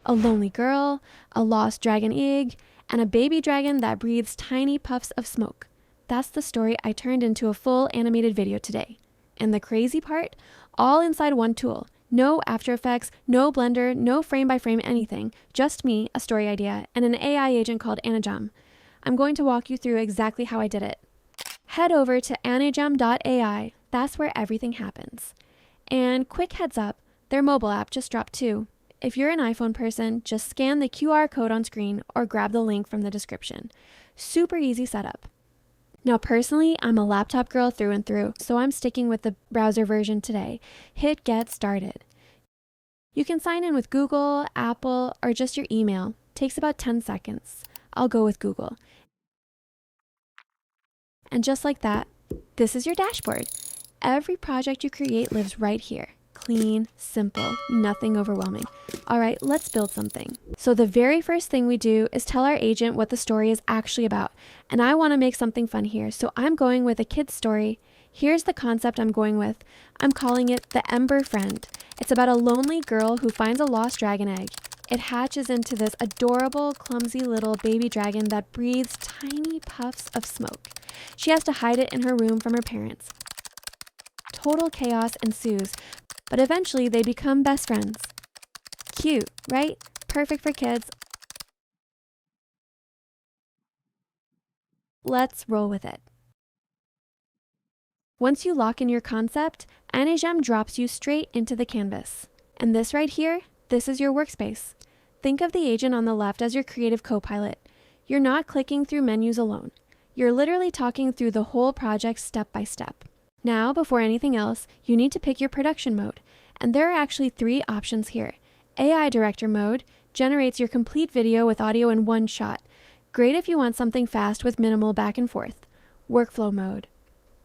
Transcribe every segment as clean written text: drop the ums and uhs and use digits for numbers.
a lonely girl, a lost dragon egg, and a baby dragon that breathes tiny puffs of smoke. That's the story I turned into a full animated video today. And the crazy part? All inside one tool. No After Effects, no Blender, no frame-by-frame anything. Just me, a story idea, and an AI agent called Anijam. I'm going to walk you through exactly how I did it. Head over to Anijam AI. That's where everything happens. And quick heads up, their mobile app just dropped too. If you're an iPhone person, just scan the QR code on screen or grab the link from the description. Super easy setup. Now personally, I'm a laptop girl through and through, so I'm sticking with the browser version today. Hit Get Started. You can sign in with Google, Apple, or just your email. Takes about 10 seconds. I'll go with Google. And just like that, this is your dashboard. Every project you create lives right here. Clean, simple, nothing overwhelming. All right, let's build something. So the very first thing we do is tell our agent what the story is actually about. And I want to make something fun here, so I'm going with a kid's story. Here's the concept I'm going with. I'm calling it The Ember Friend. It's about a lonely girl who finds a lost dragon egg. It hatches into this adorable, clumsy little baby dragon that breathes tiny puffs of smoke. She has to hide it in her room from her parents. Total chaos ensues, but eventually they become best friends. Cute, right? Perfect for kids. Let's roll with it. Once you lock in your concept, Anijam drops you straight into the canvas. And this right here, this is your workspace. Think of the agent on the left as your creative co-pilot. You're not clicking through menus alone. You're literally talking through the whole project step by step. Now, before anything else, you need to pick your production mode. And there are actually 3 options here. AI Director mode generates your complete video with audio in one shot. Great if you want something fast with minimal back and forth. Workflow mode.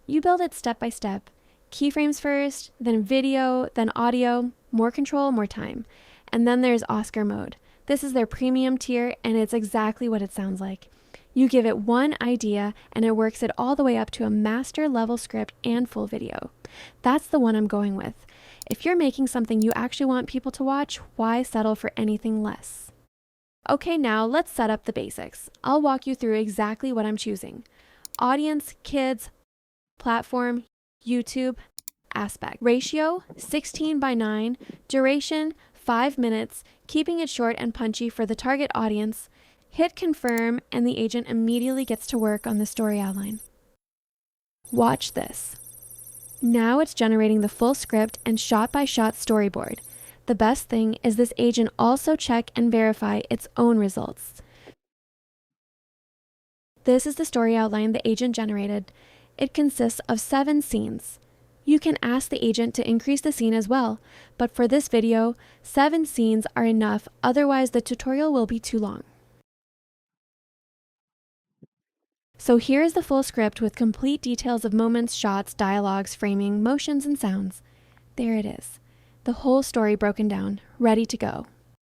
You build it step by step. Keyframes first, then video, then audio, more control, more time. And then there's Oscar mode. This is their premium tier, and it's exactly what it sounds like. You give it one idea, and it works it all the way up to a master level script and full video. That's the one I'm going with. If you're making something you actually want people to watch, why settle for anything less? Okay, now let's set up the basics. I'll walk you through exactly what I'm choosing. Audience, kids, platform, YouTube, aspect. Ratio, 16:9. Duration, 5 minutes, keeping it short and punchy for the target audience. Hit confirm, and the agent immediately gets to work on the story outline. Watch this. Now it's generating the full script and shot-by-shot storyboard. The best thing is this agent also check and verify its own results. This is the story outline the agent generated. It consists of 7 scenes. You can ask the agent to increase the scene as well, but for this video, 7 scenes are enough, otherwise the tutorial will be too long. So here is the full script with complete details of moments, shots, dialogues, framing, motions, and sounds. There it is. The whole story broken down, ready to go.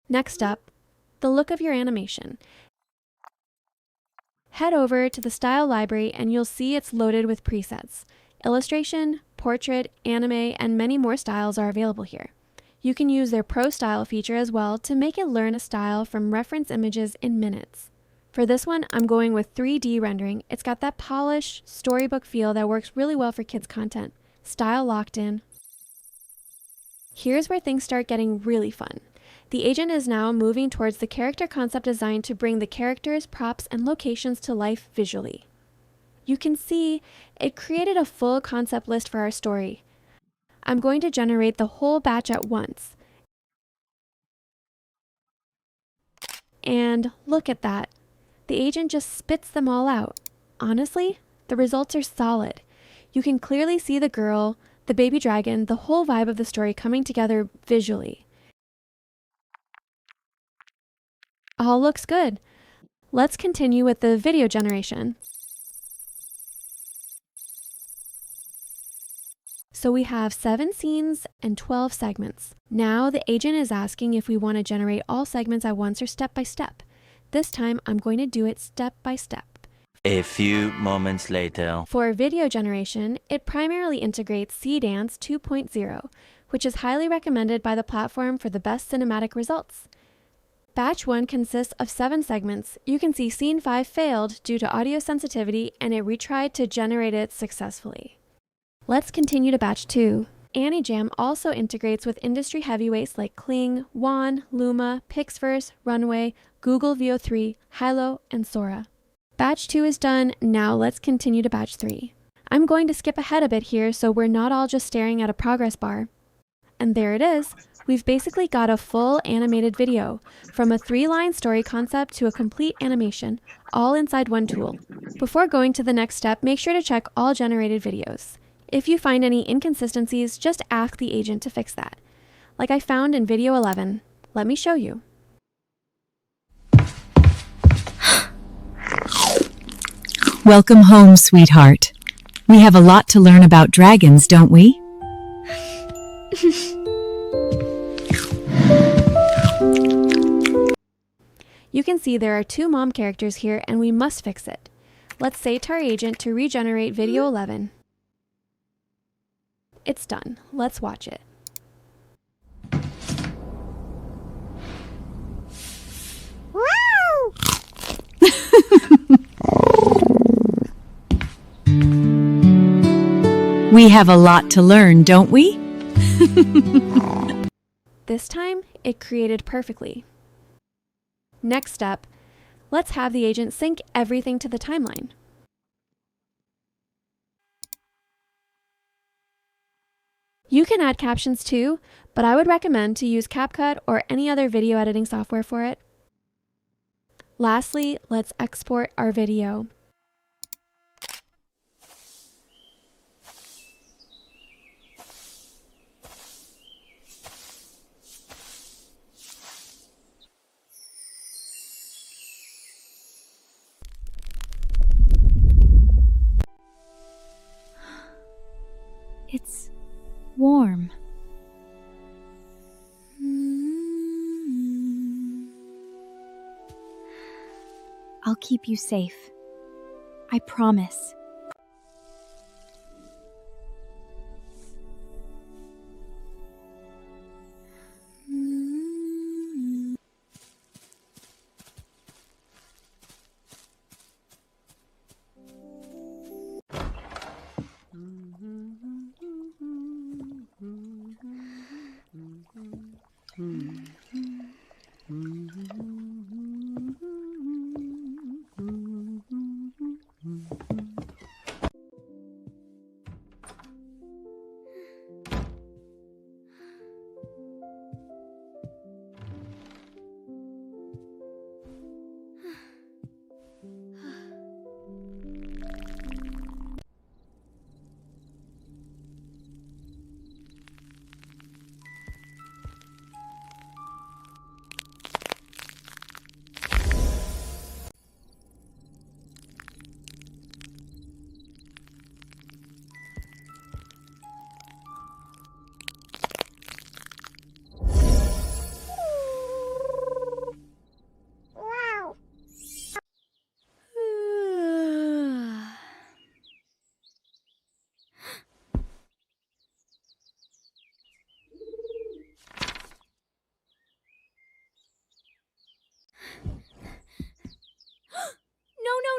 Next up, the look of your animation. Head over to the style library and you'll see it's loaded with presets. Illustration, portrait, anime, and many more styles are available here. You can use their Pro Style feature as well to make it learn a style from reference images in minutes. For this one, I'm going with 3D rendering. It's got that polished, storybook feel that works really well for kids' content. Style locked in. Here's where things start getting really fun. The agent is now moving towards the character concept design to bring the characters, props, and locations to life visually. You can see it created a full concept list for our story. I'm going to generate the whole batch at once. And look at that. The agent just spits them all out. Honestly, the results are solid. You can clearly see the girl, the baby dragon, the whole vibe of the story coming together visually. All looks good. Let's continue with the video generation. So we have 7 scenes and 12 segments. Now the agent is asking if we want to generate all segments at once or step by step. This time I'm going to do it step by step. A few moments later. For video generation, it primarily integrates CDance 2.0, which is highly recommended by the platform for the best cinematic results. Batch 1 consists of 7 segments. You can see Scene 5 failed due to audio sensitivity and it retried to generate it successfully. Let's continue to Batch 2. Anijam also integrates with industry heavyweights like Kling, WAN, Luma, Pixverse, Runway, Google VO3, Hilo, and Sora. Batch 2 is done, now let's continue to Batch 3. I'm going to skip ahead a bit here so we're not all just staring at a progress bar. And there it is. We've basically got a full animated video, from a 3-line story concept to a complete animation, all inside one tool. Before going to the next step, make sure to check all generated videos. If you find any inconsistencies, just ask the agent to fix that. Like I found in video 11. Let me show you. Welcome home, sweetheart. We have a lot to learn about dragons, don't we? You can see there are 2 mom characters here and we must fix it. Let's say to our agent to regenerate video 11. It's done. Let's watch it. We have a lot to learn, don't we? This time, it created perfectly. Next step, let's have the agent sync everything to the timeline. You can add captions too, but I would recommend to use CapCut or any other video editing software for it. Lastly, let's export our video. It's warm. I'll keep you safe. I promise.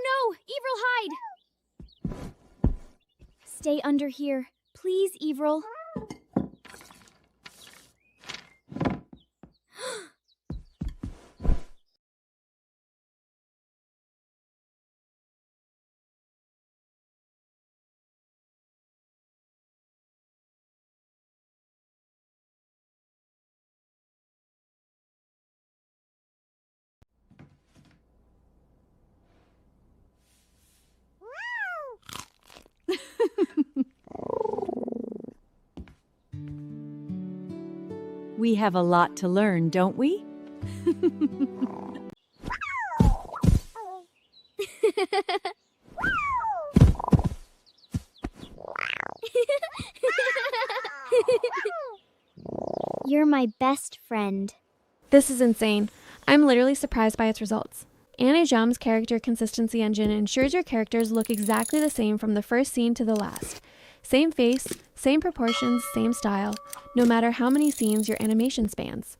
No! Evril, hide! Stay under here. Please, Evril. We have a lot to learn, don't we? You're my best friend. This is insane. I'm literally surprised by its results. Anijam's character consistency engine ensures your characters look exactly the same from the first scene to the last. Same face, same proportions, same style, no matter how many scenes your animation spans.